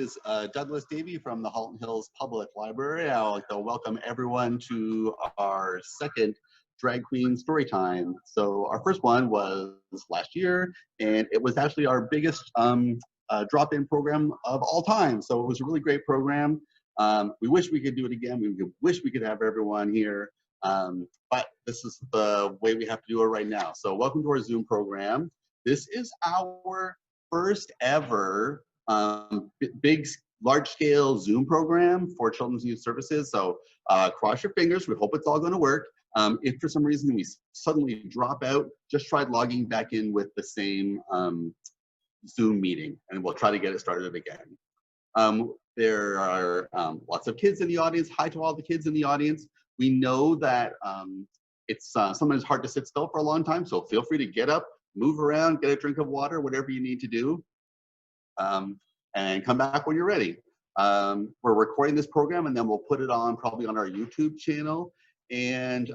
is Douglas Davey from the Halton Hills Public Library. I'd like to welcome everyone to our second Drag Queen Storytime. So our first one was last year, and it was actually our biggest drop-in program of all time. So it was a really great program. We wish we could do it again. We wish we could have everyone here, but this is the way we have to do it right now. So welcome to our Zoom program. This is our first ever large-scale Zoom program for Children's Youth Services. So cross your fingers. We hope it's all going to work. If for some reason we suddenly drop out, just try logging back in with the same Zoom meeting, and we'll try to get it started again. There are lots of kids in the audience. Hi to all the kids in the audience. We know that it's sometimes hard to sit still for a long time, so feel free to get up, move around, get a drink of water, whatever you need to do, and come back when you're ready. We're recording this program, and then we'll put it on probably on our YouTube channel. And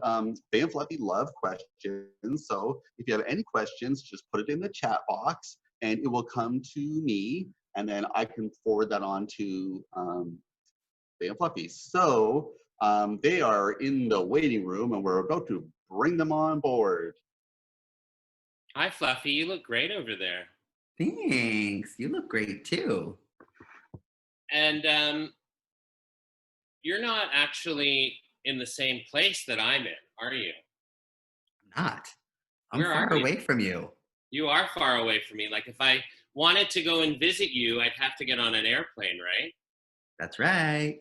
Fay and Fluffy love questions, so if you have any questions, just put it in the chat box, and it will come to me, and then I can forward that on to Fay and Fluffy. So they are in the waiting room, and we're about to bring them on board. Hi, Fluffy. You look great over there. Thanks. You look great too. And you're not actually in the same place that I'm in, are you? I'm not. I'm far away from you. You are far away from me. Like if I wanted to go and visit you, I'd have to get on an airplane, right? That's right.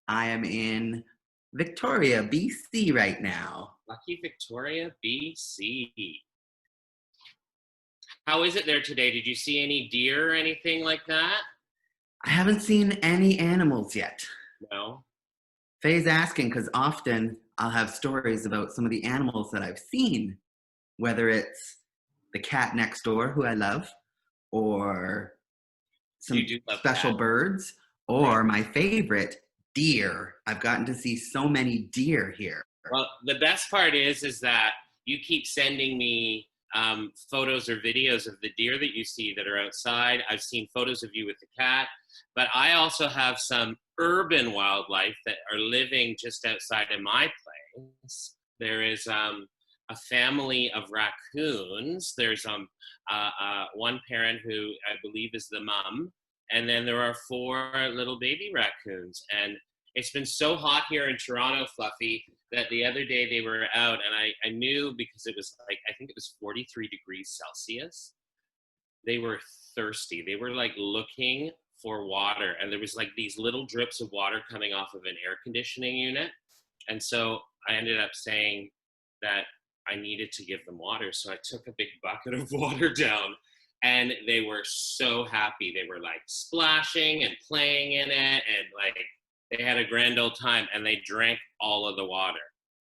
I am in Victoria, BC right now. Lucky Victoria, BC. How is it there today? Did you see any deer or anything like that? I haven't seen any animals yet. No. Faye's asking because often I'll have stories about some of the animals that I've seen, whether it's the cat next door, who I love, or some special birds, or my favorite, deer. I've gotten to see so many deer here. Well, the best part is that you keep sending me photos or videos of the deer that you see that are outside. I've seen photos of you with the cat, but I also have some urban wildlife that are living just outside of my place. There is a family of raccoons. There's one parent who I believe is the mom, and then there are 4 little baby raccoons. And it's been so hot here in Toronto, Fluffy, that the other day they were out, and I knew because it was like, I think it was 43 degrees Celsius. They were thirsty. They were like looking for water, and there was like these little drips of water coming off of an air conditioning unit. And so I ended up saying that I needed to give them water. So I took a big bucket of water down, and they were so happy. They were like splashing and playing in it, and like they had a grand old time, and they drank all of the water.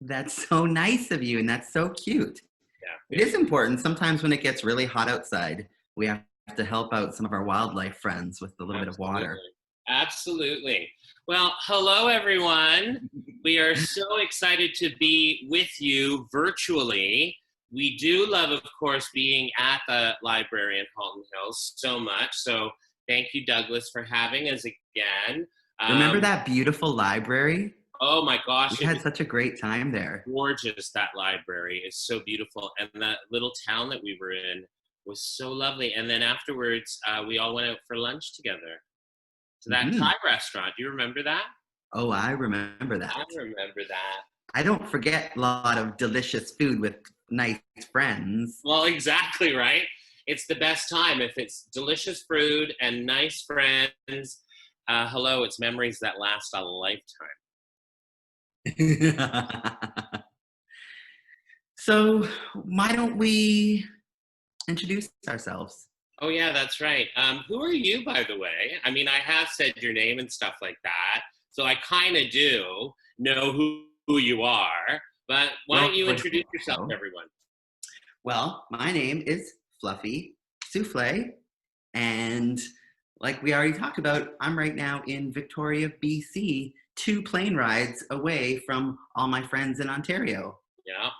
That's so nice of you, and that's so cute. Yeah. It is important. Sometimes when it gets really hot outside, we have to help out some of our wildlife friends with a little bit of water. Absolutely. Well, hello, everyone. We are so excited to be with you virtually. We do love, of course, being at the library in Halton Hills so much. So thank you, Douglas, for having us again. Remember that beautiful library? Oh my gosh. We had such a great time there. Gorgeous, that library is so beautiful. And that little town that we were in was so lovely. And then afterwards, we all went out for lunch together to that Thai restaurant. Do you remember that? Oh, I remember that. I remember that. I don't forget a lot of delicious food with nice friends. Well, exactly, right? It's the best time if it's delicious food and nice friends. Hello, it's memories that last a lifetime. So why don't we introduce ourselves? Oh, yeah, that's right. Who are you, by the way? I mean, I have said your name and stuff like that, so I kind of do know who you are, but why don't you introduce yourself to everyone? Well, my name is Fluffy Souffle, and like we already talked about, I'm right now in Victoria, BC, 2 plane rides away from all my friends in Ontario. Yeah.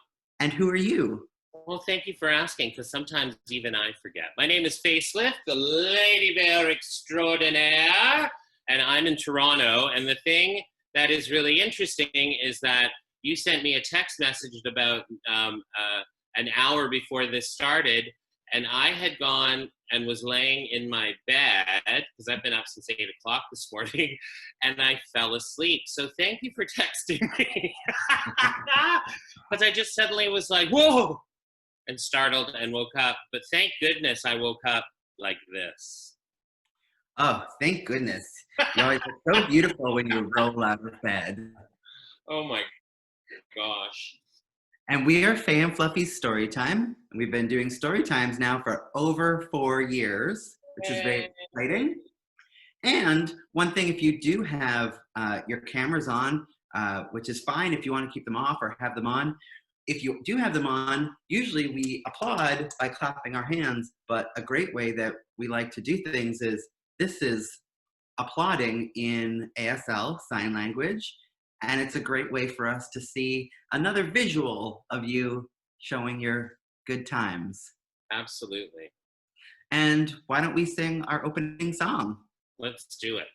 And who are you? Well, thank you for asking, because sometimes even I forget. My name is Fay Fluffy, the Lady Bear Extraordinaire, and I'm in Toronto. And the thing that is really interesting is that you sent me a text message about an hour before this started, and I had gone and was laying in my bed, because I've been up since 8 o'clock this morning, and I fell asleep. So thank you for texting me. Because I just suddenly was like, whoa, and startled and woke up. But thank goodness I woke up like this. Oh, thank goodness. You know, it's so beautiful when you roll out of bed. Oh my gosh. And we are Fay and Fluffy's Storytime. We've been doing story times now for over 4 years, which is very exciting. And one thing, if you do have your cameras on, which is fine if you want to keep them off or have them on, if you do have them on, usually we applaud by clapping our hands, but a great way that we like to do things is, this is applauding in ASL, sign language, and it's a great way for us to see another visual of you showing your good times. Absolutely. And why don't we sing our opening song? Let's do it.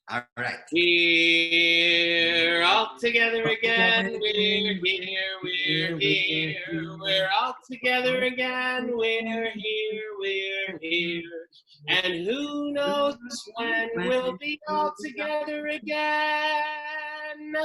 All right. We're all together again. We're here. We're here. We're all together again. We're here. We're here. And who knows when we'll be all together again.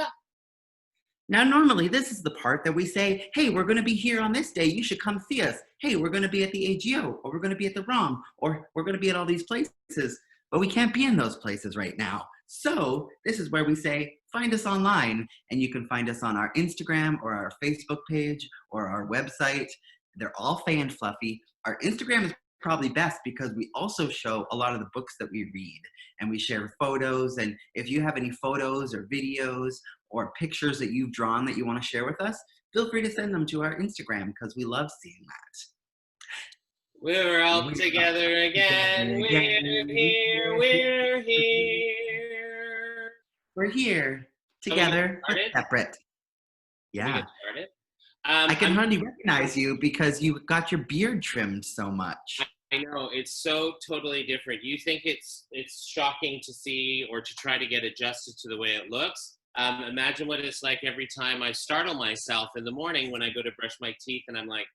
Now, normally this is the part that we say, hey, we're going to be here on this day. You should come see us. Hey, we're going to be at the AGO, or we're going to be at the ROM, or we're going to be at all these places. But we can't be in those places right now. So this is where we say, find us online. And you can find us on our Instagram or our Facebook page or our website. They're all Fay and Fluffy. Our Instagram is probably best because we also show a lot of the books that we read. And we share photos. And if you have any photos or videos or pictures that you've drawn that you want to share with us, feel free to send them to our Instagram because we love seeing that. We're all together again. We're here. We're here. We're here together, but separate. Yeah. I can hardly recognize you because you got your beard trimmed so much. I know, it's so totally different. You think it's shocking to see or to try to get adjusted to the way it looks. Imagine what it's like every time I startle myself in the morning when I go to brush my teeth and I'm like,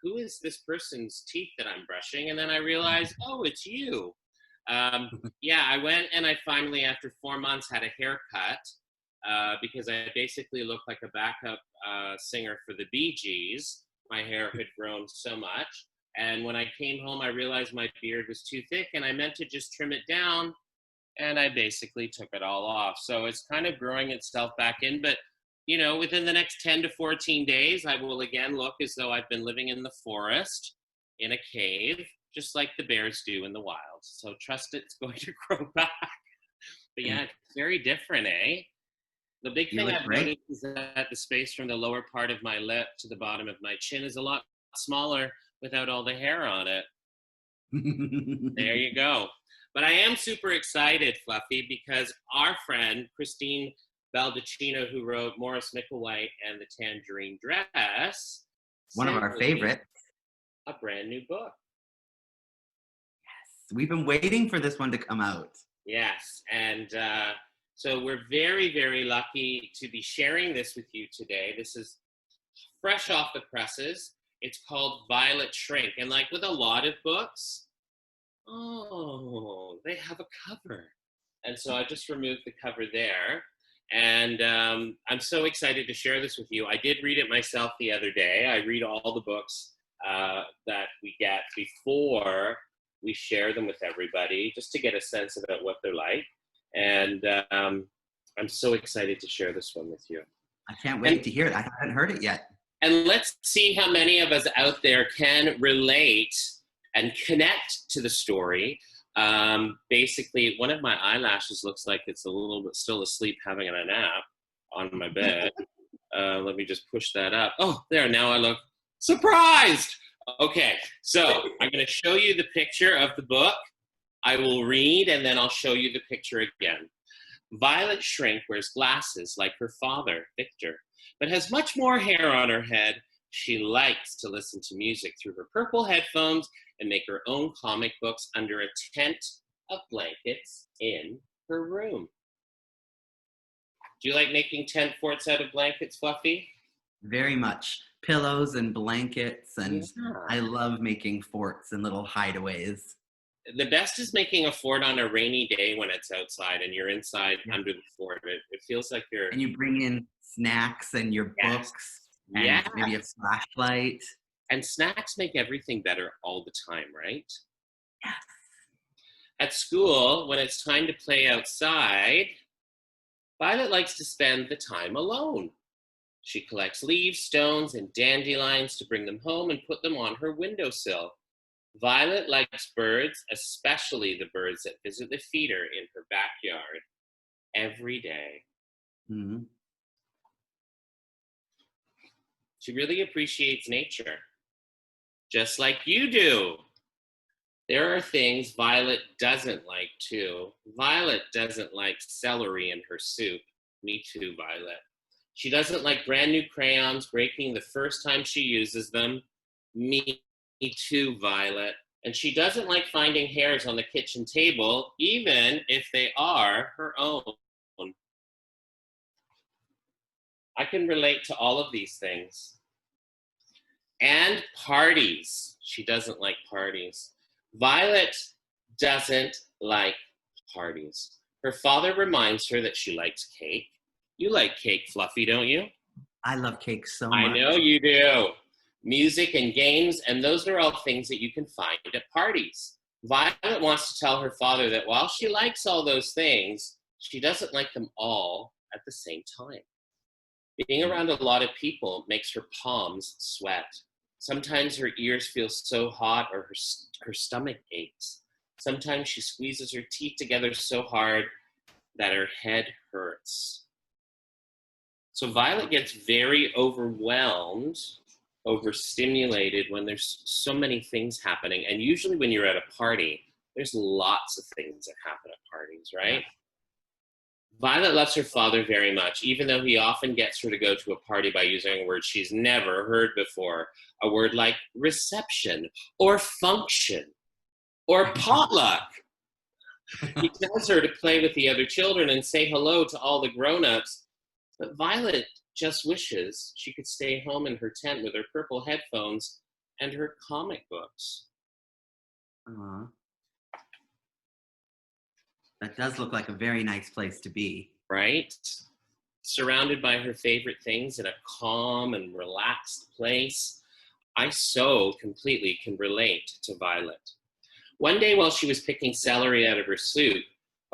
who is this person's teeth that I'm brushing? And then I realize, oh, it's you. Yeah, I went and I finally, after 4 months, had a haircut because I basically looked like a backup singer for the Bee Gees. My hair had grown so much. And when I came home, I realized my beard was too thick and I meant to just trim it down. And I basically took it all off. So it's kind of growing itself back in. But you know, within the next 10 to 14 days, I will again look as though I've been living in the forest, in a cave, just like the bears do in the wild. So trust it's going to grow back. But yeah, it's very different, eh? The big thing I've noticed is that the space from the lower part of my lip to the bottom of my chin is a lot smaller without all the hair on it. There you go. But I am super excited, Fluffy, because our friend, Christine Baldacchino, who wrote Morris Micklewhite and the Tangerine Dress. One of our favorites. A brand new book. Yes, we've been waiting for this one to come out. Yes, and so we're very, very lucky to be sharing this with you today. This is fresh off the presses. It's called Violet Shrink. And like with a lot of books, oh, they have a cover. And so I just removed the cover there. And I'm so excited to share this with you. I did read it myself the other day. I read all the books that we get before we share them with everybody, just to get a sense about what they're like. And I'm so excited to share this one with you. I can't wait to hear it. I haven't heard it yet. And let's see how many of us out there can relate and connect to the story. Basically, one of my eyelashes looks like it's a little bit still asleep having a nap on my bed. Let me just push that up. Oh, there, now I look surprised. Okay, so I'm gonna show you the picture of the book. I will read and then I'll show you the picture again. Violet Shrink wears glasses like her father, Victor, but has much more hair on her head. She likes to listen to music through her purple headphones and make her own comic books under a tent of blankets in her room. Do you like making tent forts out of blankets, Fluffy? Very much. Pillows and blankets, and Yeah. I love making forts and little hideaways. The best is making a fort on a rainy day when it's outside and you're inside under the fort. It feels like you're... And you bring in snacks and your books and maybe a flashlight. And snacks make everything better all the time, right? Yes. At school, when it's time to play outside, Violet likes to spend the time alone. She collects leaves, stones, and dandelions to bring them home and put them on her windowsill. Violet likes birds, especially the birds that visit the feeder in her backyard every day. Mm-hmm. She really appreciates nature, just like you do. There are things Violet doesn't like too. Violet doesn't like celery in her soup. Me too, Violet. She doesn't like brand new crayons breaking the first time she uses them. Me too, Violet. And she doesn't like finding hairs on the kitchen table, even if they are her own. I can relate to all of these things. And parties. She doesn't like parties. Violet doesn't like parties. Her father reminds her that she likes cake. You like cake, Fluffy, don't you? I love cake so much. I know you do. Music and games, and those are all things that you can find at parties. Violet wants to tell her father that while she likes all those things, she doesn't like them all at the same time. Being around a lot of people makes her palms sweat. Sometimes her ears feel so hot or her stomach aches. Sometimes she squeezes her teeth together so hard that her head hurts. So Violet gets very overwhelmed, overstimulated when there's so many things happening. And usually when you're at a party, there's lots of things that happen at parties, right? Violet loves her father very much, even though he often gets her to go to a party by using a word she's never heard before. A word like reception, or function, or potluck. He tells her to play with the other children and say hello to all the grown-ups. But Violet just wishes she could stay home in her tent with her purple headphones and her comic books. Aww. That does look like a very nice place to be. Right? Surrounded by her favorite things in a calm and relaxed place. I so completely can relate to Violet. One day while she was picking celery out of her soup,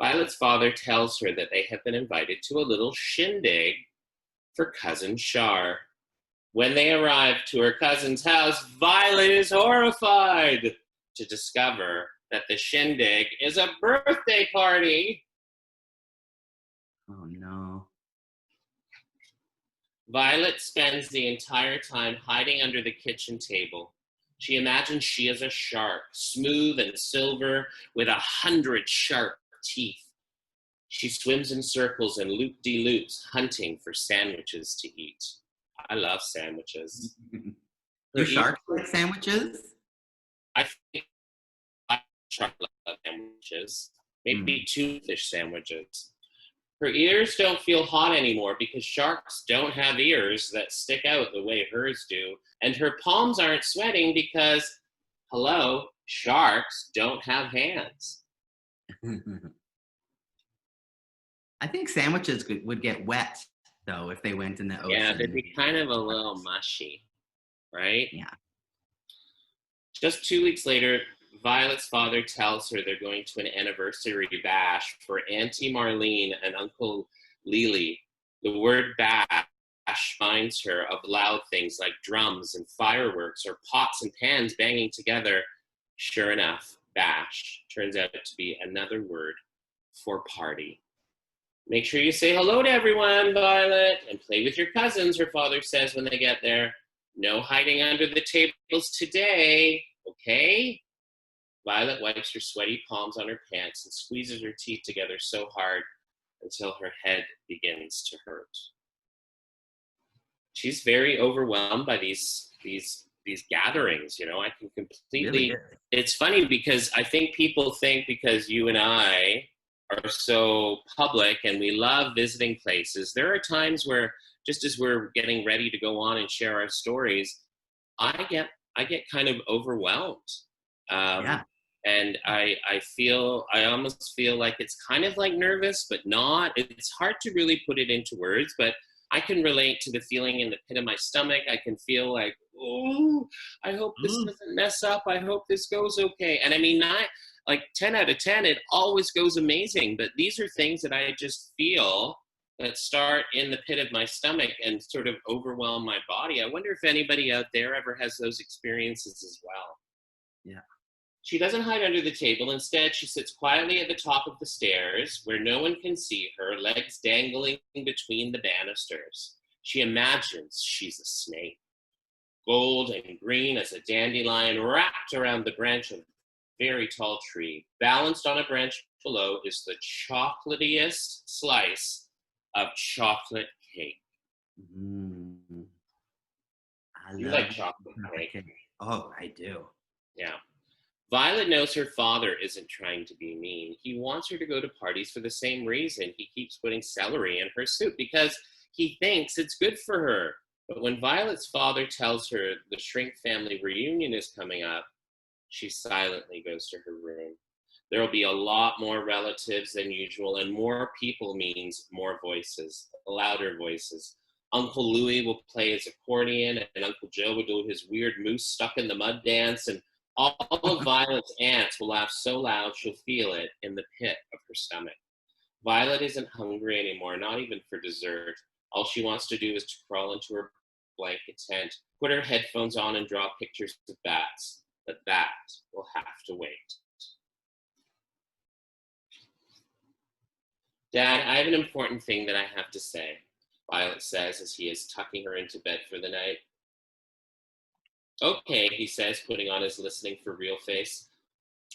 Violet's father tells her that they have been invited to a little shindig for Cousin Shar. When they arrive to her cousin's house, Violet is horrified to discover that the shindig is a birthday party. Oh no. Violet spends the entire time hiding under the kitchen table. She imagines she is a shark, smooth and silver, with 100 sharp teeth. She swims in circles and loop-de-loops, hunting for sandwiches to eat. I love sandwiches. Do sharks like sandwiches? I think sharks love sandwiches. Maybe two fish sandwiches. Her ears don't feel hot anymore because sharks don't have ears that stick out the way hers do. And her palms aren't sweating because, hello, sharks don't have hands. I think sandwiches would get wet, though, if they went in the ocean. Yeah, they'd be kind of a little mushy, right? Yeah. Just 2 weeks later, Violet's father tells her they're going to an anniversary bash for Auntie Marlene and Uncle Lily. The word bash reminds her of loud things like drums and fireworks or pots and pans banging together. Sure enough, bash turns out to be another word for party. Make sure you say hello to everyone, Violet, and play with your cousins, her father says when they get there. No hiding under the tables today, okay? Violet wipes her sweaty palms on her pants and squeezes her teeth together so hard until her head begins to hurt. She's very overwhelmed by these these gatherings, you know. I can completely, Really? it's funny because I think people think because you and I are so public and we love visiting places, there are times where just as we're getting ready to go on and share our stories, I get kind of overwhelmed. Yeah. And I almost feel like it's kind of like nervous, but not. It's hard to really put it into words, but I can relate to the feeling in the pit of my stomach. I can feel like, oh, I hope this doesn't mess up. I hope this goes okay. And I mean, not like 10 out of 10, it always goes amazing. But these are things that I just feel that start in the pit of my stomach and sort of overwhelm my body. I wonder if anybody out there ever has those experiences as well. Yeah. She doesn't hide under the table. Instead, she sits quietly at the top of the stairs where no one can see her, legs dangling between the banisters. She imagines she's a snake, gold and green as a dandelion wrapped around the branch of a very tall tree. Balanced on a branch below is the chocolatiest slice of chocolate cake. Mm. You like chocolate cake? Oh, I do. Yeah. Violet knows her father isn't trying to be mean. He wants her to go to parties for the same reason. He keeps putting celery in her soup because he thinks it's good for her. But when Violet's father tells her the Shrink family reunion is coming up, she silently goes to her room. There will be a lot more relatives than usual, and more people means more voices, louder voices. Uncle Louie will play his accordion, and Uncle Joe will do his weird moose stuck in the mud dance, and all of Violet's aunts will laugh so loud she'll feel it in the pit of her stomach. Violet isn't hungry anymore, not even for dessert. All she wants to do is to crawl into her blanket tent, put her headphones on, and draw pictures of bats. But that will have to wait. Dad, I have an important thing that I have to say, Violet says as he is tucking her into bed for the night. Okay, he says, putting on his listening for real face.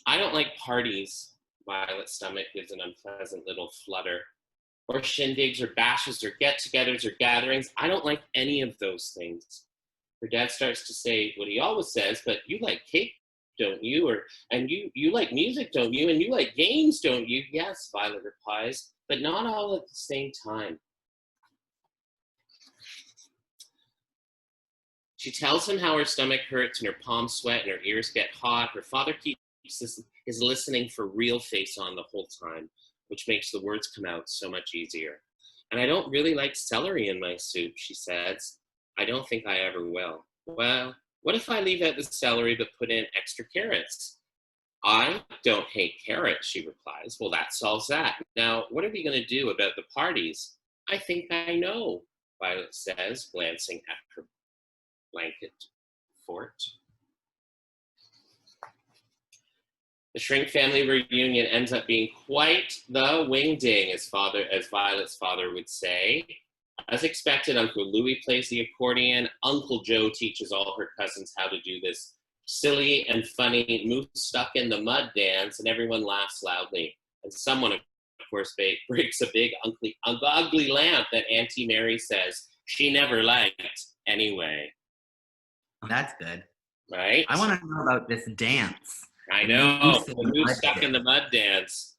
I don't like parties. Violet's stomach gives an unpleasant little flutter. Or shindigs, or bashes, or get-togethers, or gatherings. I don't like any of those things. Her dad starts to say what he always says, but you like cake, don't you? And you like music, don't you? And you like games, don't you? Yes, Violet replies, but not all at the same time. She tells him how her stomach hurts and her palms sweat and her ears get hot. Her father keeps his listening for real face on the whole time, which makes the words come out so much easier. And I don't really like celery in my soup, she says. I don't think I ever will. Well, what if I leave out the celery but put in extra carrots? I don't hate carrots, she replies. Well, that solves that. Now, what are we going to do about the parties? I think I know, Violet says, glancing at her blanket fort. The Shrink family reunion ends up being quite the wingding, as Violet's father would say. As expected, Uncle Louie plays the accordion. Uncle Joe teaches all her cousins how to do this silly and funny moose stuck in the mud dance, and everyone laughs loudly. And someone, of course, breaks a big ugly lamp that Auntie Mary says she never liked anyway. That's good. Right? I want to know about this dance. I know, the moose stuck in the mud dance.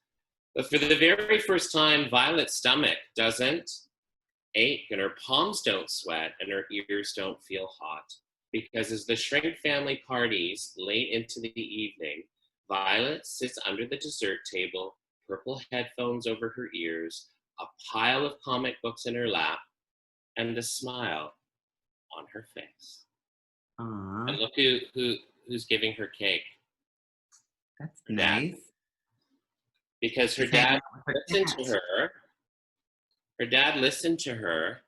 But for the very first time, Violet's stomach doesn't ache and her palms don't sweat and her ears don't feel hot. Because as the Shrink family parties late into the evening, Violet sits under the dessert table, purple headphones over her ears, a pile of comic books in her lap, and a smile on her face. Aww. And look who's giving her cake. That's nice. Because her dad listened to her. Her dad listened to her,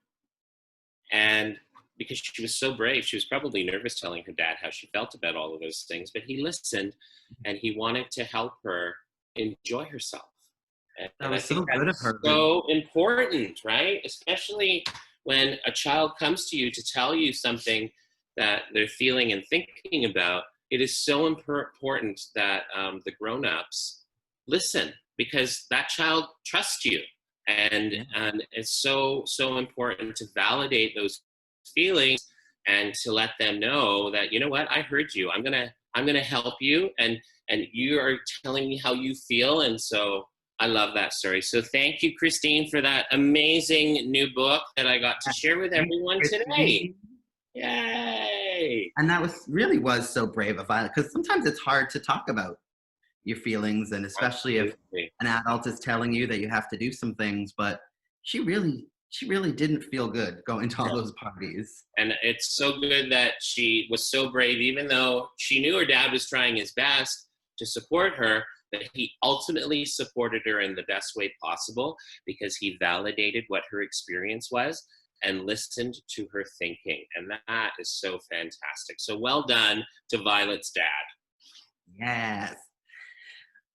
and because she was so brave, she was probably nervous telling her dad how she felt about all of those things, but he listened, and he wanted to help her enjoy herself. And I think that's so important, right? Especially when a child comes to you to tell you something that they're feeling and thinking about. It is so important that the grown-ups listen, because that child trusts you. And it's so important to validate those feelings and to let them know that, you know what, I heard you. I'm gonna help you, and you are telling me how you feel, and so I love that story. So thank you, Christine, for that amazing new book that I got to share with everyone today. Yay! And that was so brave of Violet, because sometimes it's hard to talk about your feelings, and especially if an adult is telling you that you have to do some things. But she really didn't feel good going to all those parties. And it's so good that she was so brave, even though she knew her dad was trying his best to support her, that he ultimately supported her in the best way possible, because he validated what her experience was and listened to her thinking. And that is so fantastic. So well done to Violet's dad. Yes.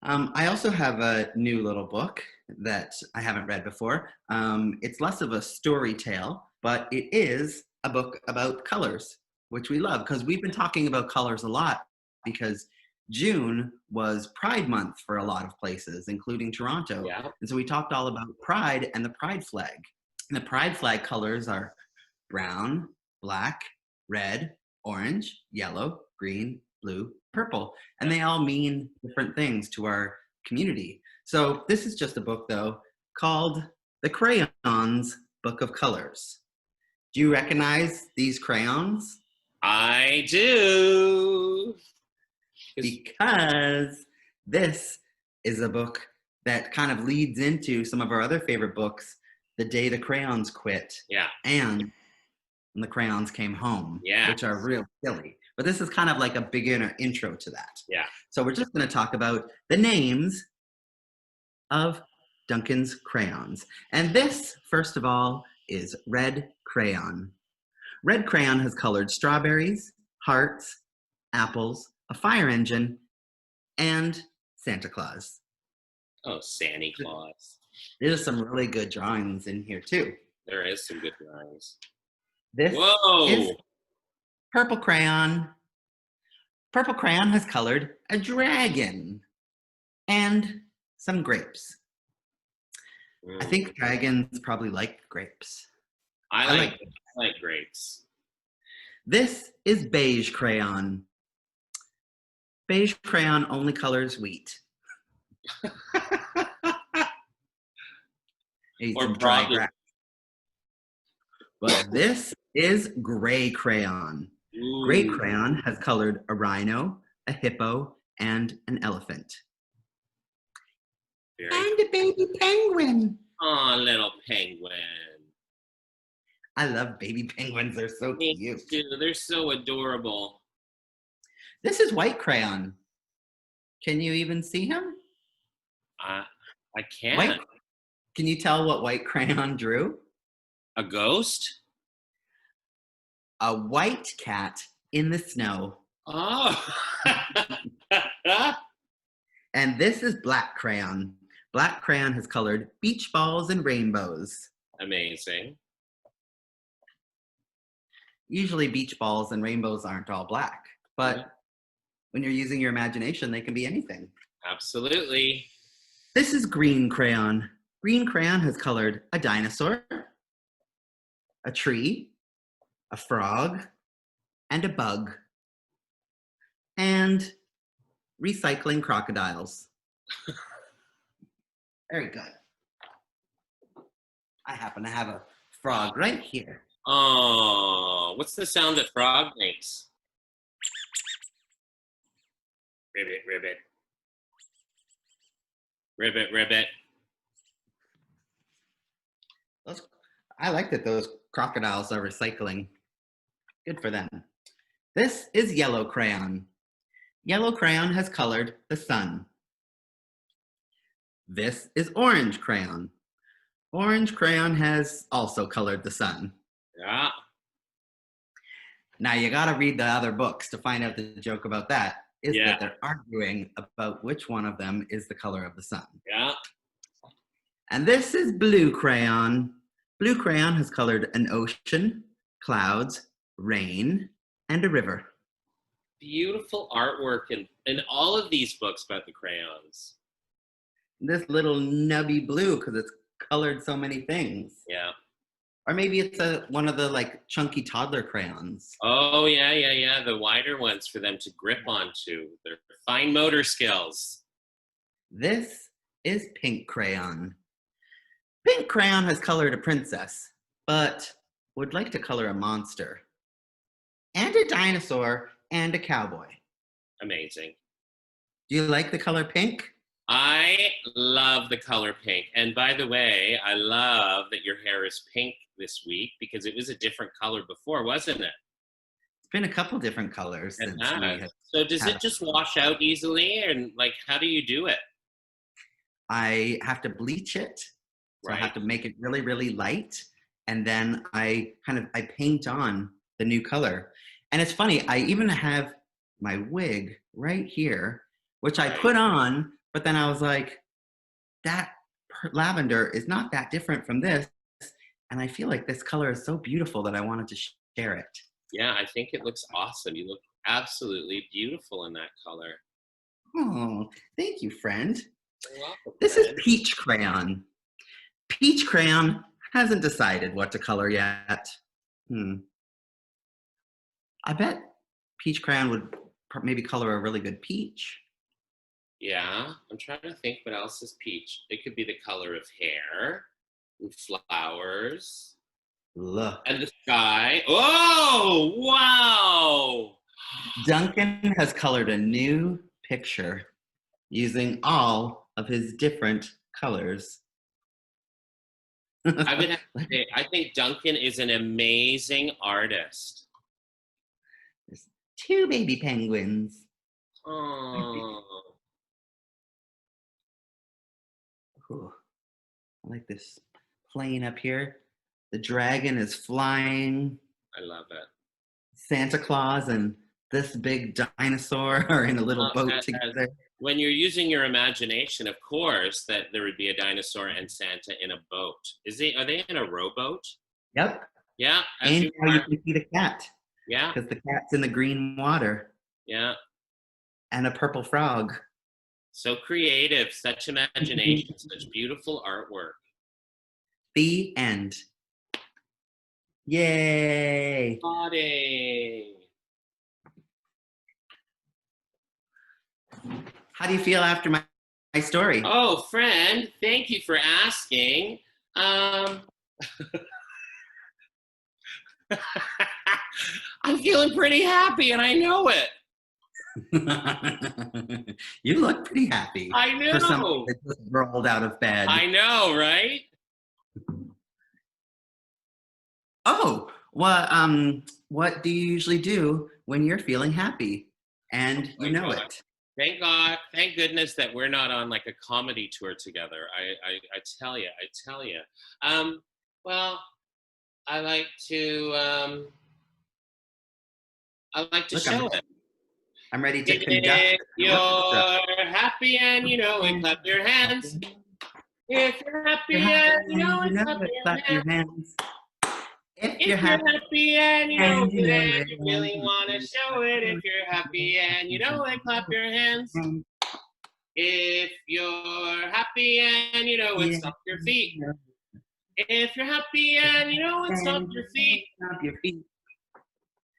I also have a new little book that I haven't read before. It's less of a story tale, but it is a book about colors, which we love, because we've been talking about colors a lot, because June was Pride Month for a lot of places, including Toronto. Yeah. And so we talked all about Pride and the Pride flag. And the Pride flag colors are brown, black, red, orange, yellow, green, blue, purple. And they all mean different things to our community. So this is just a book, though, called The Crayons Book of Colors. Do you recognize these crayons? I do. Because this is a book that kind of leads into some of our other favorite books, The Day the Crayons Quit, and When the Crayons Came Home, which are real silly. But this is kind of like a beginner intro to that. Yeah. So we're just going to talk about the names of Duncan's crayons. And this, first of all, is Red Crayon. Red Crayon has colored strawberries, hearts, apples, a fire engine, and Santa Claus. Oh, Santa Claus. There's some really good drawings in here, too. There is some good drawings. This is Purple Crayon. Purple Crayon has colored a dragon and some grapes. I think dragons probably like grapes. I like grapes. This is Beige Crayon. Beige Crayon only colors wheat. Or dry grass. But this is Gray Crayon. Ooh. Gray Crayon has colored a rhino, a hippo, and an elephant. And a baby penguin. Aw, little penguin. I love baby penguins. They're so cute. They're so adorable. This is White Crayon. Can you even see him? I can't. Can you tell what White Crayon drew? A ghost? A white cat in the snow. Oh. And this is Black Crayon. Black Crayon has colored beach balls and rainbows. Amazing. Usually beach balls and rainbows aren't all black, but when you're using your imagination, they can be anything. Absolutely. This is Green Crayon. Green Crayon has colored a dinosaur, a tree, a frog, and a bug, and recycling crocodiles. Very good. I happen to have a frog right here. Oh, what's the sound that frog makes? Ribbit, ribbit. Ribbit, ribbit. I like that those crocodiles are recycling. Good for them. This is Yellow Crayon. Yellow Crayon has colored the sun. This is Orange Crayon. Orange Crayon has also colored the sun. Yeah. Now you gotta read the other books to find out the joke about that. That they're arguing about which one of them is the color of the sun. Yeah. And this is Blue Crayon. Blue Crayon has colored an ocean, clouds, rain, and a river. Beautiful artwork in all of these books about the crayons. This little nubby blue, because it's colored so many things. Yeah. Or maybe it's one of the like chunky toddler crayons. Oh, yeah. The wider ones for them to grip onto. Their fine motor skills. This is pink crayon. Pink crayon has colored a princess, but would like to color a monster. And a dinosaur and a cowboy. Amazing. Do you like the color pink? I love the color pink. And by the way, I love that your hair is pink this week because it was a different color before, wasn't it? It's been a couple different colors since we have. So does it just wash out easily? And like, how do you do it? I have to bleach it. So I have to make it really, really light. And then I paint on the new color. And it's funny, I even have my wig right here, which I put on, but then I was like, that lavender is not that different from this. And I feel like this color is so beautiful that I wanted to share it. Yeah, I think it looks awesome. You look absolutely beautiful in that color. Oh, thank you, friend. You're welcome, this is peach crayon. Peach crayon hasn't decided what to color yet. I bet peach crayon would maybe color a really good peach. Yeah, I'm trying to think what else is peach. It could be the color of hair and flowers. Look. And the sky. Oh, wow. Duncan has colored a new picture using all of his different colors. I would have to say, I think Duncan is an amazing artist. There's 2 baby penguins. Oh. Ooh, I like this plane up here. The dragon is flying. I love it. Santa Claus and this big dinosaur are in a little boat together. When you're using your imagination, of course, that there would be a dinosaur and Santa in a boat. Are they in a rowboat? Yep. Yeah. And now you can see the cat. Yeah. Because the cat's in the green water. Yeah. And a purple frog. So creative, such imagination, such beautiful artwork. The end. Yay! Body. How do you feel after my story? Oh, friend, thank you for asking. I'm feeling pretty happy, and I know it. You look pretty happy. I know. For somebody that just rolled out of bed. I know, right? Oh, well, what do you usually do when you're feeling happy? And you know it. Thank God, thank goodness that we're not on like a comedy tour together. I tell you. Well, I like to show it. I'm ready to conduct. If you're happy and you know it, clap your hands. If you're happy and you know it, clap your hands. If you're happy and you know it, and you really want to show it. If you're happy and you know it, clap your hands. If you're happy and you know it, stomp your feet. If you're happy and you know it, stomp your feet.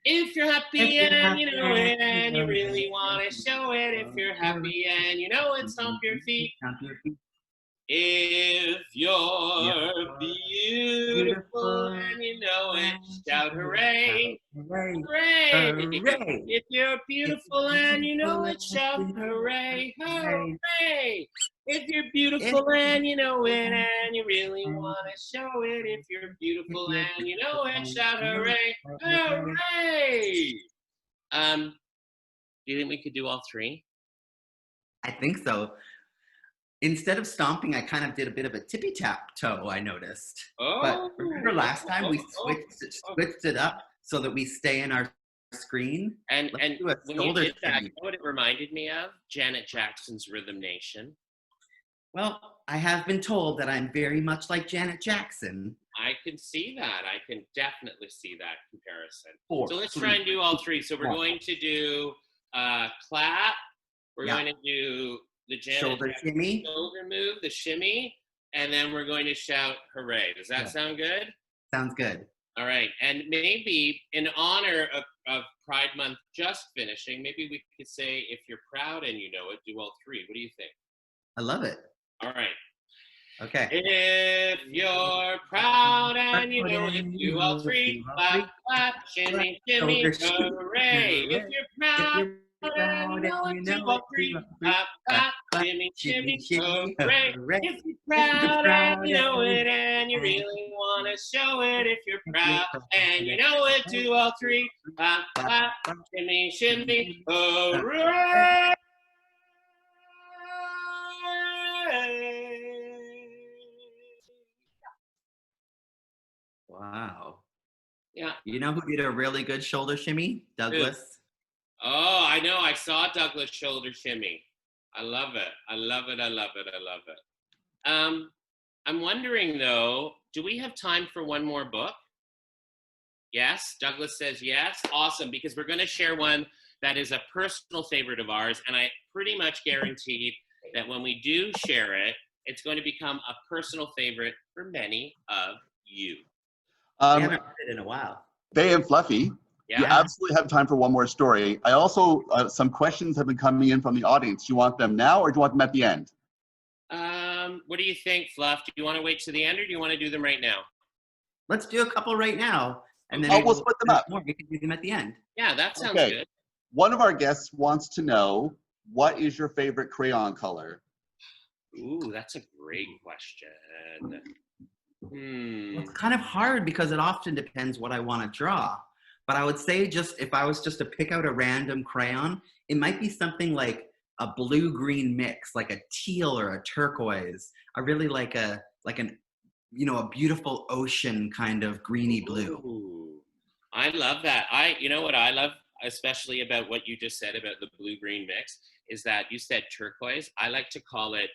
If you're happy and you know it, and you really want to show it. If you're happy and you know it, stomp your feet. If you're beautiful and you know it, shout hooray, hooray. If you're beautiful and you know it, shout hooray, hooray. If you're beautiful and you know it and you really want to show it. If you're beautiful and you know it, shout hooray, hooray. Do you think we could do all 3? I think so. Instead of stomping, I kind of did a bit of a tippy tap toe, I noticed. But remember last time we switched it up so that we stay in our screen? And when you did that, you know what it reminded me of? Janet Jackson's Rhythm Nation. Well, I have been told that I'm very much like Janet Jackson. I can see that. I can definitely see that comparison. 4, so let's try and do all 3. So we're going to do clap. We're going to do the Janet shoulder shimmy, shoulder move, the shimmy, and then we're going to shout hooray. Does that sound good? Sounds good. All right. And maybe in honor of Pride Month just finishing, maybe we could say, if you're proud and you know it, do all three. What do you think? I love it. All right. Okay. If you're proud and you know it, do all three. Clap, clap, shimmy, shimmy, hooray. If you're proud and you know it, do all three. Clap, clap, shimmy, shimmy, hooray. If you're proud and you know it and you really want to show it. If you're proud and you know it, do all three. Clap, clap, shimmy, shimmy, hooray. Wow. Yeah. You know who did a really good shoulder shimmy? Douglas. Oh, I know. I saw Douglas shoulder shimmy. I love it. I love it. I love it. I love it. I'm wondering though, do we have time for one more book? Yes. Douglas says yes. Awesome. Because we're going to share one that is a personal favorite of ours. And I pretty much guaranteed that when we do share it, it's going to become a personal favorite for many of you. We haven't read it in a while. Fay and Fluffy, Yeah. you absolutely have time for one more story. I also, some questions have been coming in from the audience. Do you want them now or do you want them at the end? What do you think, Fluff? Do you want to wait to the end or do you want to do them right now? Let's do a couple right now. And then we'll split them up. We can do them at the end. Yeah, that sounds Okay. good. One of our guests wants to know, what is your favorite crayon color? Ooh, that's a great question. Well, it's kind of hard because it often depends what I want to draw. But I would say just if I was just to pick out a random crayon, it might be something like a blue-green mix, like a teal or a turquoise. I really like a beautiful ocean kind of greeny blue. Ooh, I love that. You know what I love, especially about what you just said about the blue-green mix, is that you said turquoise. I like to call it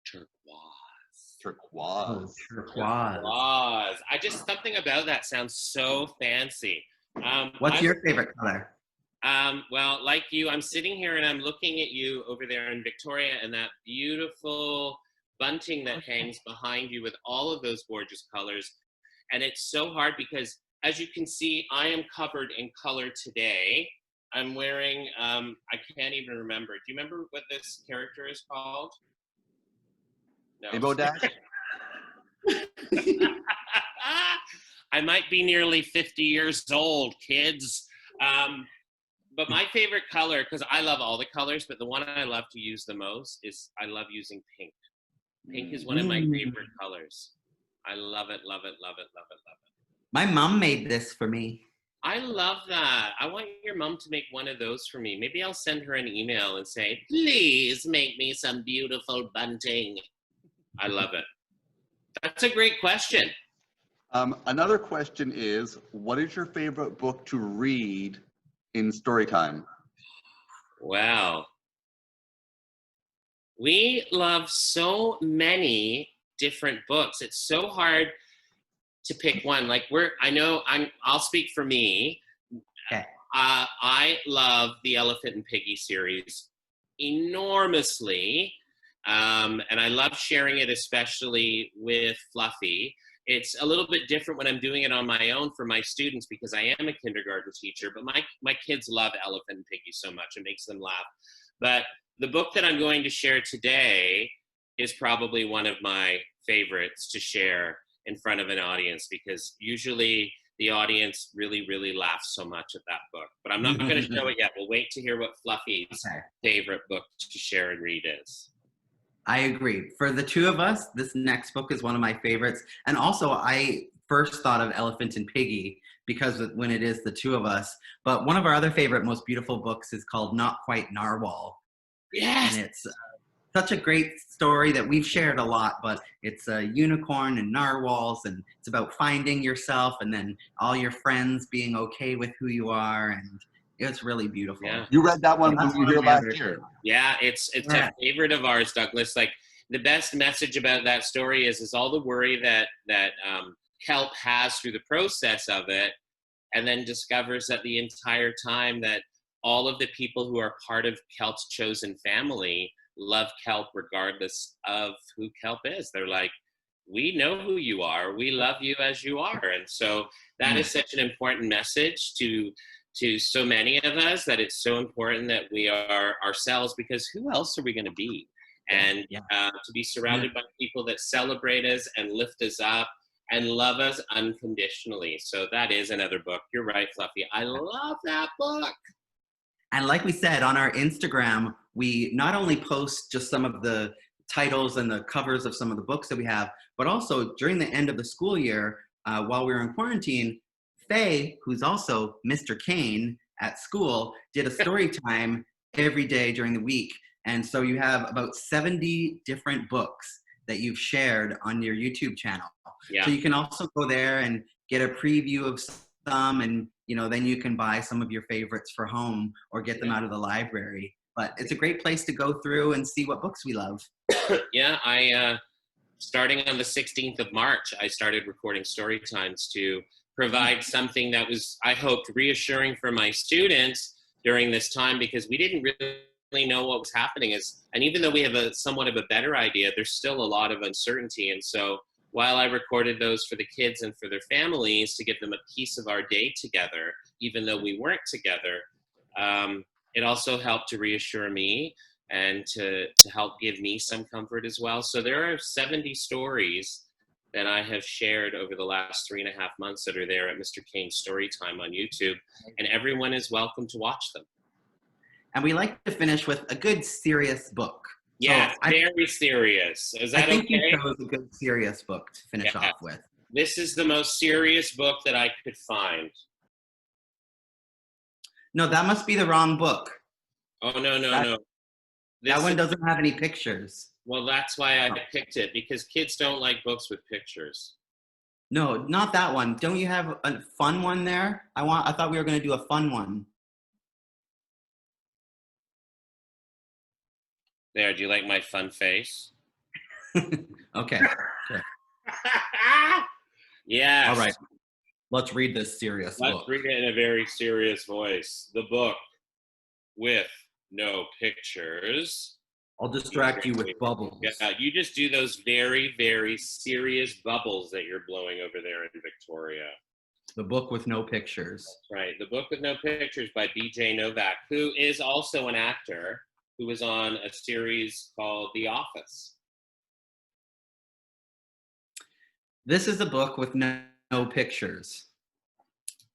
turquoise. Turquoise. Turquoise. Something about that sounds so fancy. What's your favorite color? Well, like you, I'm sitting here and I'm looking at you over there in Victoria and that beautiful bunting that hangs behind you with all of those gorgeous colors. And it's so hard because, as you can see, I am covered in color today. I'm wearing, I can't even remember. Do you remember what this character is called? No. Rainbow Dash? I might be nearly 50 years old, kids. But my favorite color, because I love all the colors, but the one I love to use the most is I love using pink. Pink is one of my favorite colors. I love it, love it, love it, love it, love it. My mom made this for me. I love that. I want your mom to make one of those for me. Maybe I'll send her an email and say, please make me some beautiful bunting. I love it. That's a great question. Another question is, what is your favorite book to read in Storytime? Wow. We love so many different books. It's so hard to pick one. Like I'll speak for me. Okay. I love the Elephant and Piggy series enormously. And I love sharing it, especially with Fluffy. It's a little bit different when I'm doing it on my own for my students because I am a kindergarten teacher, but my kids love Elephant and Piggy so much. It makes them laugh. But the book that I'm going to share today is probably one of my favorites to share in front of an audience because usually the audience really, really laughs so much at that book. But I'm not going to show it yet. We'll wait to hear what Fluffy's favorite book to share and read is. I agree. For the two of us, this next book is one of my favorites. And also, I first thought of Elephant and Piggy because when it is the two of us. But one of our other favorite, most beautiful books is called Not Quite Narwhal. Yes. And it's such a great story that we've shared a lot, but it's a unicorn and narwhals, and it's about finding yourself and then all your friends being okay with who you are. And it's really beautiful. Yeah. You read that one when you were here last year. Yeah, it's a favorite of ours, Douglas. Like the best message about that story is all the worry that Kelp has through the process of it, and then discovers that the entire time that all of the people who are part of Kelp's chosen family love Kelp regardless of who Kelp is. They're like, we know who you are. We love you as you are. And so that is such an important message to so many of us, that it's so important that we are ourselves, because who else are we going to be? And to be surrounded by people that celebrate us and lift us up and love us unconditionally. So that is another book. You're right, Fluffy. I love that book. And like we said, on our Instagram, we not only post just some of the titles and the covers of some of the books that we have, but also during the end of the school year, while we were in quarantine, Fay, who's also Mr. Kane at school, did a story time every day during the week. And so you have about 70 different books that you've shared on your YouTube channel. Yeah. So you can also go there and get a preview of some, and then you can buy some of your favorites for home or get them out of the library. But it's a great place to go through and see what books we love. Yeah, I starting on the 16th of March, I started recording story times to provide something that was, I hoped, reassuring for my students during this time, because we didn't really know what was happening. And even though we have somewhat of a better idea, there's still a lot of uncertainty. And so while I recorded those for the kids and for their families to give them a piece of our day together, even though we weren't together, it also helped to reassure me and to help give me some comfort as well. So there are 70 stories that I have shared over the last 3.5 months that are there at Mr. Kane Storytime on YouTube, and everyone is welcome to watch them. And we like to finish with a good serious book. Yeah, so very serious. Is that okay? I think you chose a good serious book to finish off with. This is the most serious book that I could find. No, that must be the wrong book. Oh, no. That one doesn't have any pictures. Well, that's why I picked it, because kids don't like books with pictures. No, not that one. Don't you have a fun one there? I thought we were going to do a fun one. There, do you like my fun face? Okay. Sure. Yes. All right. Let's read this serious book. Let's read it in a very serious voice. The book with no pictures. I'll distract you with bubbles. Yeah, you just do those very, very serious bubbles that you're blowing over there in Victoria. The book with no pictures. That's right. The book with no pictures by B.J. Novak, who is also an actor who was on a series called The Office. This is a book with no pictures.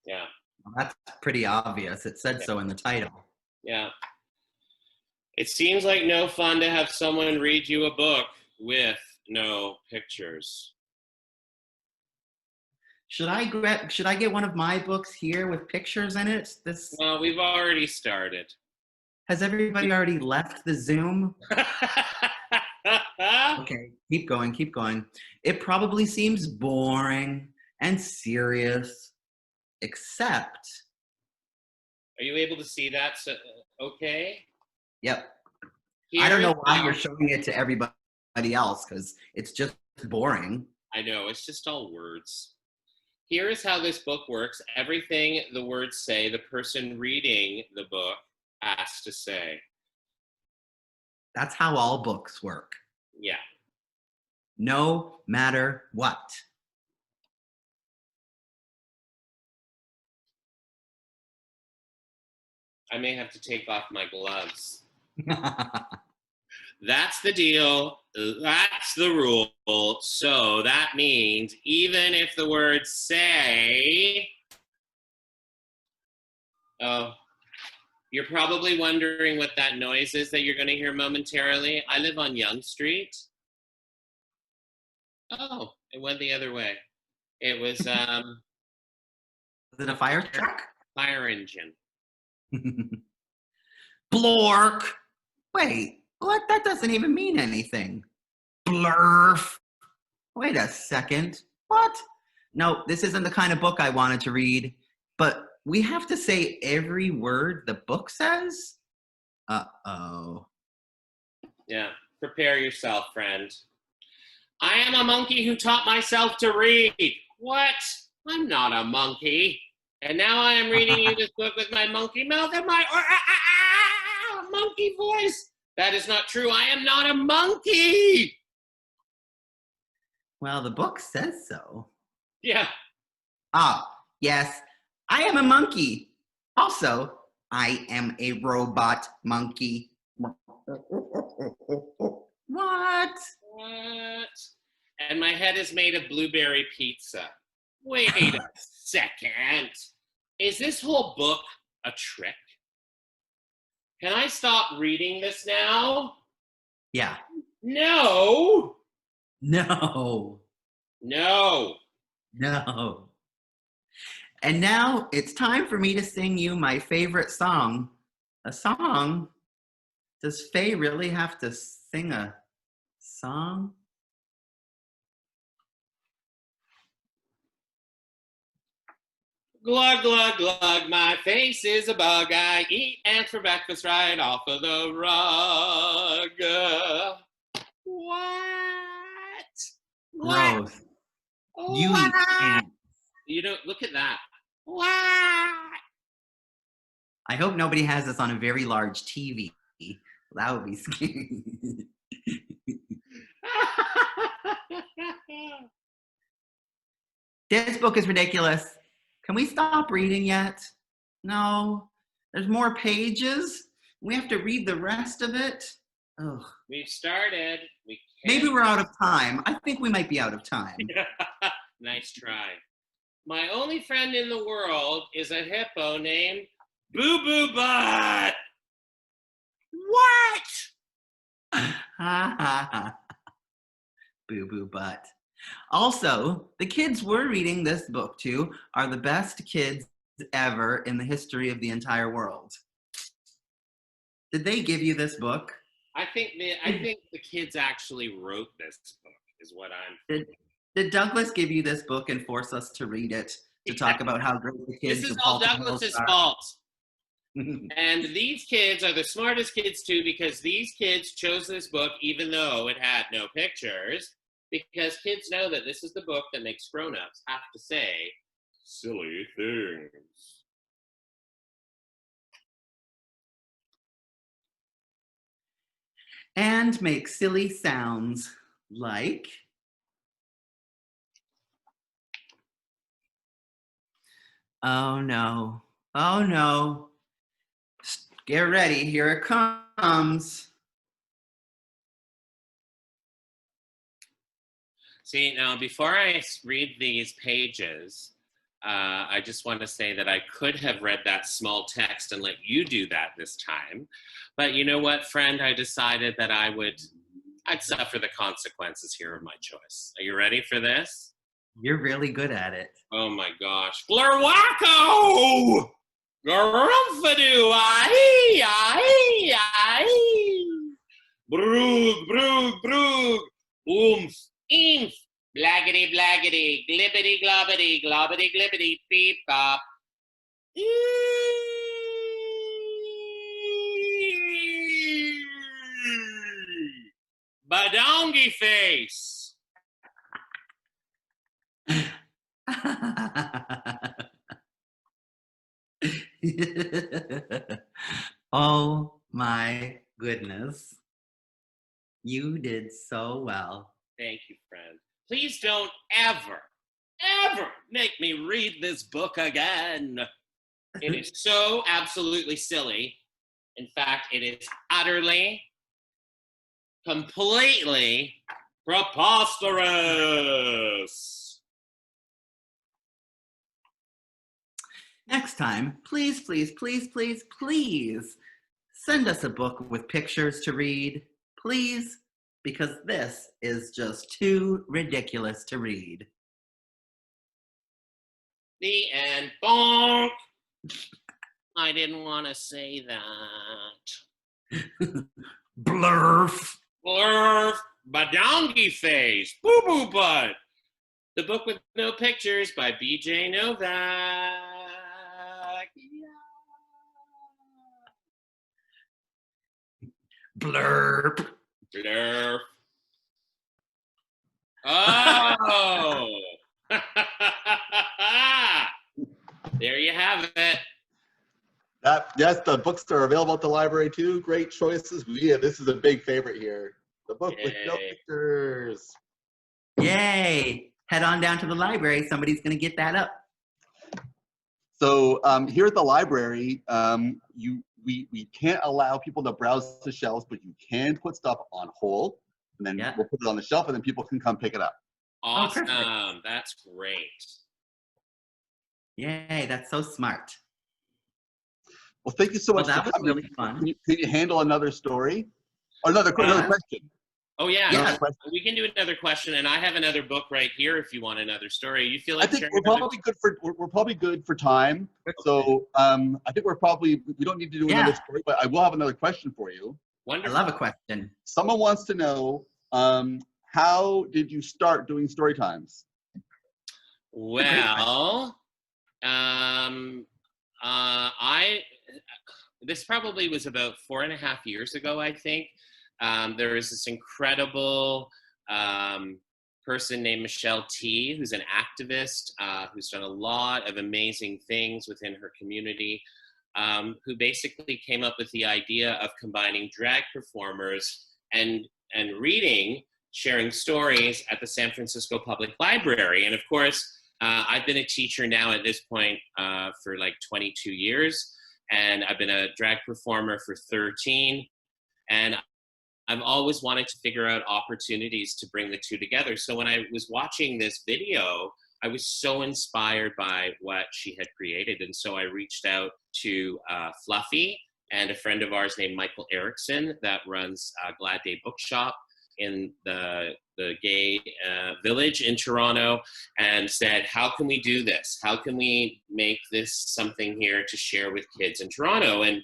Yeah. Well, that's pretty obvious. It said so in the title. Yeah. It seems like no fun to have someone read you a book with no pictures. Should I get one of my books here with pictures in it? Well, we've already started. Has everybody already left the Zoom? Okay, keep going. It probably seems boring and serious, except... Are you able to see that? Okay? Yep. I don't know why you're showing it to everybody else, because it's just boring. I know, it's just all words. Here is how this book works. Everything the words say, the person reading the book has to say. That's how all books work. Yeah. No matter what. I may have to take off my gloves. That's the deal. That's the rule. So that means even if the words say, you're probably wondering what that noise is that you're going to hear momentarily. I live on Yonge Street. Oh, it went the other way. It was Was it a fire truck? Fire engine. Blork. Wait, what? That doesn't even mean anything. Blurf. Wait a second. What? No, this isn't the kind of book I wanted to read, but we have to say every word the book says? Uh-oh. Yeah, prepare yourself, friend. I am a monkey who taught myself to read. What? I'm not a monkey. And now I am reading you this book with my monkey mouth and my monkey voice. That is not true. I am not a monkey. Well, the book says so. Yeah. Ah, yes, I am a monkey. Also, I am a robot monkey. What? What? And my head is made of blueberry pizza. Wait a second. Is this whole book a trick? Can I stop reading this now? Yeah. No. No. No. No. And now it's time for me to sing you my favorite song. A song? Does Faye really have to sing a song? Glug, glug, glug, my face is a bug. I eat ants for breakfast right off of the rug. What? What? Gross. You eat ants. You don't look at that. What? I hope nobody has this on a very large TV. That would be scary. This book is ridiculous. Can we stop reading yet? No. There's more pages. We have to read the rest of it. Ugh. We've started. We Maybe we're out of time. I think we might be out of time. Nice try. My only friend in the world is a hippo named Boo Boo Butt. What? Boo Boo Butt. Also, the kids we're reading this book to are the best kids ever in the history of the entire world. Did they give you this book? I think the kids actually wrote this book, is what I'm. Did Douglas give you this book and force us to read it to talk about how great the kids? This is all Douglas's fault. are? And these kids are the smartest kids too, because these kids chose this book even though it had no pictures, because kids know that this is the book that makes grown-ups have to say silly things. And make silly sounds like oh no, oh no. Get ready, here it comes. See, now before I read these pages, I just want to say that I could have read that small text and let you do that this time. But you know what, friend? I decided that I'd suffer the consequences here of my choice. Are you ready for this? You're really good at it. Oh my gosh. Glorwacko! Garumfadoo! Aye, aye, aye! Broog, broog, broog! Oomph, oomph! Blaggity, blaggity, glibbity, globbity, globbity, glibbity, beep, bop. Badongi face! Oh my goodness. You did so well. Thank you, friend. Please don't ever make me read this book again. It is so absolutely silly. In fact, it is utterly, completely preposterous. Next time, please, please, please, please, please send us a book with pictures to read. Please, because this is just too ridiculous to read. The end. Bonk. I didn't want to say that. Blurf. Blurf. Badongi face. Boo boo butt. The book with no pictures by BJ Novak. Blurp. Blurf. Oh! There you have it. Yes, the books are available at the library too. Great choices. Yeah, this is a big favorite here. The book with no Yay. pictures. Yay! Head on down to the library. Somebody's going to get that up. So here at the library, we can't allow people to browse the shelves, but you can put stuff on hold, and then we'll put it on the shelf, and then people can come pick it up. Awesome. That's great. Yay, that's so smart. Well, thank you so much. That was really fun. Can you handle another story? Or another question? Oh yeah, yeah. We can do another question, and I have another book right here if you want another story. You feel like I think we're probably good for time. So I think we don't need to do another story, but I will have another question for you. Wonderful. I love a question. Someone wants to know, how did you start doing story times? Well, this probably was about 4.5 years ago, I think. There is this incredible person named Michelle T, who's an activist, who's done a lot of amazing things within her community, who basically came up with the idea of combining drag performers and reading, sharing stories at the San Francisco Public Library. And of course, I've been a teacher now at this point for like 22 years, and I've been a drag performer for 13. And I've always wanted to figure out opportunities to bring the two together. So when I was watching this video, I was so inspired by what she had created. And so I reached out to Fluffy and a friend of ours named Michael Erickson that runs Glad Day Bookshop in the gay village in Toronto, and said, how can we do this? How can we make this something here to share with kids in Toronto? And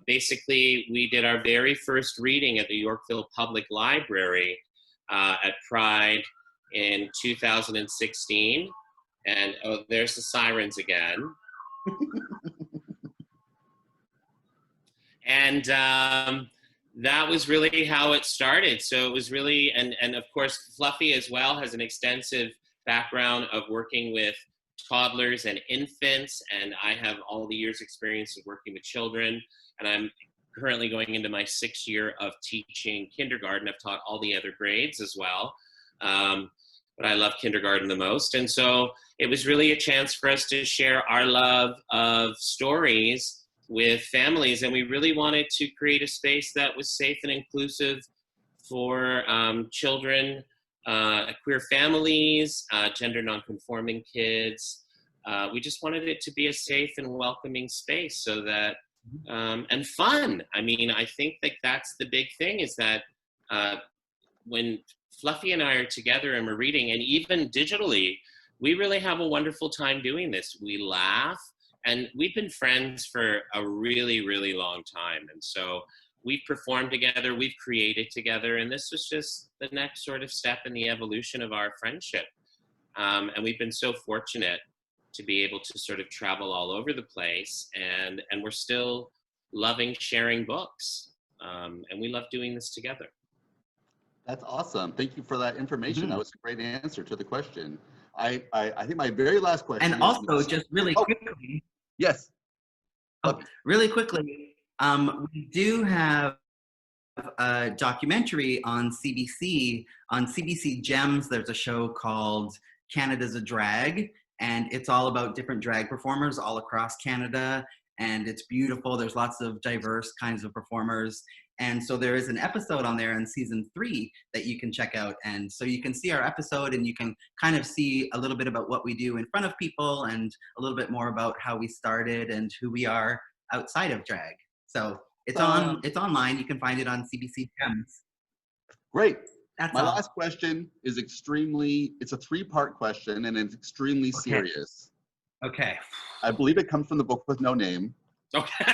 basically, we did our very first reading at the Yorkville Public Library at Pride in 2016. And oh, there's the sirens again. And that was really how it started. So it was really, and of course, Fluffy as well has an extensive background of working with toddlers and infants, and I have all the years experience of working with children, and I'm currently going into my 6th year of teaching kindergarten. I've taught all the other grades as well, but I love kindergarten the most. And so it was really a chance for us to share our love of stories with families, and we really wanted to create a space that was safe and inclusive for children, queer families, gender nonconforming kids. We just wanted it to be a safe and welcoming space, so that, and fun. I mean, I think that that's the big thing, is that when Fluffy and I are together and we're reading, and even digitally, we really have a wonderful time doing this. We laugh, and we've been friends for a really, really long time. And so we've performed together, we've created together, and this was just the next sort of step in the evolution of our friendship. And we've been so fortunate to be able to sort of travel all over the place, and we're still loving sharing books. And we love doing this together. That's awesome. Thank you for that information. That was a great answer to the question. I think my very last question. And also, just really quickly. Yes. Really quickly, we do have a documentary on CBC. On CBC Gems, there's a show called Canada's a Drag, and it's all about different drag performers all across Canada, and it's beautiful. There's lots of diverse kinds of performers. And so there is an episode on there in season 3 that you can check out. And so you can see our episode, and you can kind of see a little bit about what we do in front of people, and a little bit more about how we started and who we are outside of drag. So it's online. You can find it on CBC Gems. Great. That's my all. last question is it's a 3-part question, and it's extremely serious. Okay. I believe it comes from the book with no name. Okay.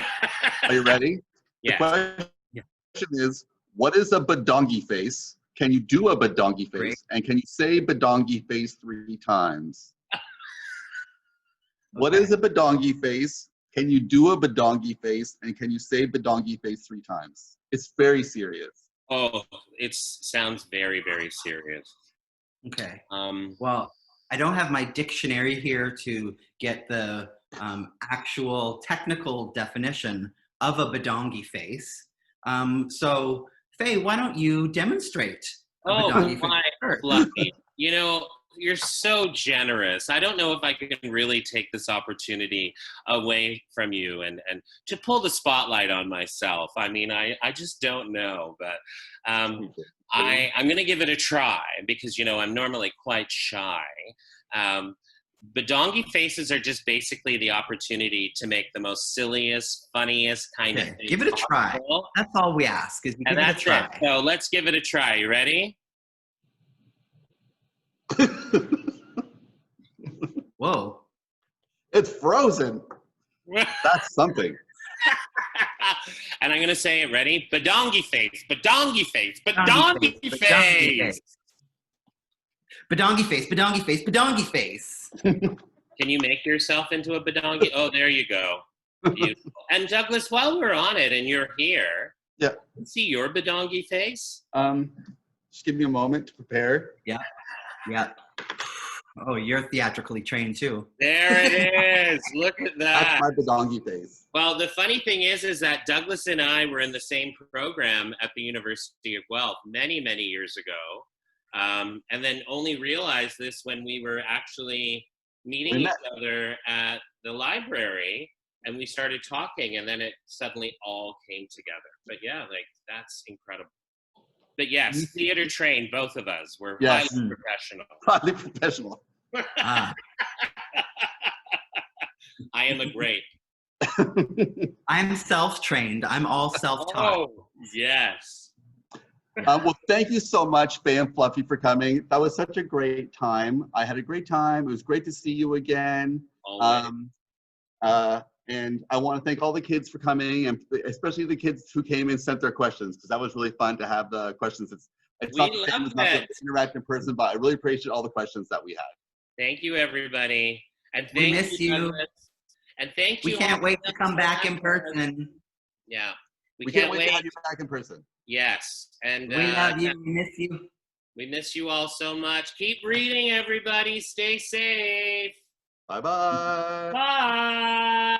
Are you ready? Yeah. The question is, what is a badongi face? Can you do a badongi face? Great. And can you say badongi face 3 times? What is a badongi face? Can you do a badongi face? And can you say badongi face 3 times? It's very serious. Oh, it sounds very, very serious. Okay. Well, I don't have my dictionary here to get the actual technical definition of a badongi face. So, Faye, why don't you demonstrate a badongi face support. Fluffy, you know, you're so generous. I don't know if I can really take this opportunity away from you and to pull the spotlight on myself. I mean, I just don't know, but I'm going to give it a try because, you know, I'm normally quite shy. Badongi faces are just basically the opportunity to make the most silliest, funniest kind of thing. Give it a try. That's all we ask is give it a try. So let's give it a try. You ready? Whoa. It's frozen. That's something. And I'm going to say it. Ready? Badongi face. Badongi face. Badongi face. Badongi face. Badongi face. Badongi face. Can you make yourself into a badongi? Oh, there you go. Beautiful. And Douglas, while we're on it and you're here, see your badongi face? Just give me a moment to prepare. Yeah. Oh, you're theatrically trained too. There it is. Look at that. That's my badongi face. Well, the funny thing is that Douglas and I were in the same program at the University of Guelph many, many years ago. And then only realized this when we were actually meeting each other at the library and we started talking and then it suddenly all came together. But yeah, like that's incredible. But yes, theater trained, both of us. We're highly professional. Highly professional. Ah. I am a great. I'm self-trained. I'm all self-taught. Oh, yes. Well, thank you so much, Fay and Fluffy, for coming. That was such a great time. I had a great time. It was great to see you again. And I want to thank all the kids for coming, and especially the kids who came and sent their questions, because that was really fun to have the questions. It's not the same as not to interact in person, but I really appreciate all the questions that we had. Thank you, everybody. And we miss you. Douglas. And thank you. We can't wait to come back in person. Yeah. We can't wait to have you back in person. Yes. And we love you. We miss you. We miss you all so much. Keep reading, everybody. Stay safe. Bye-bye. Bye.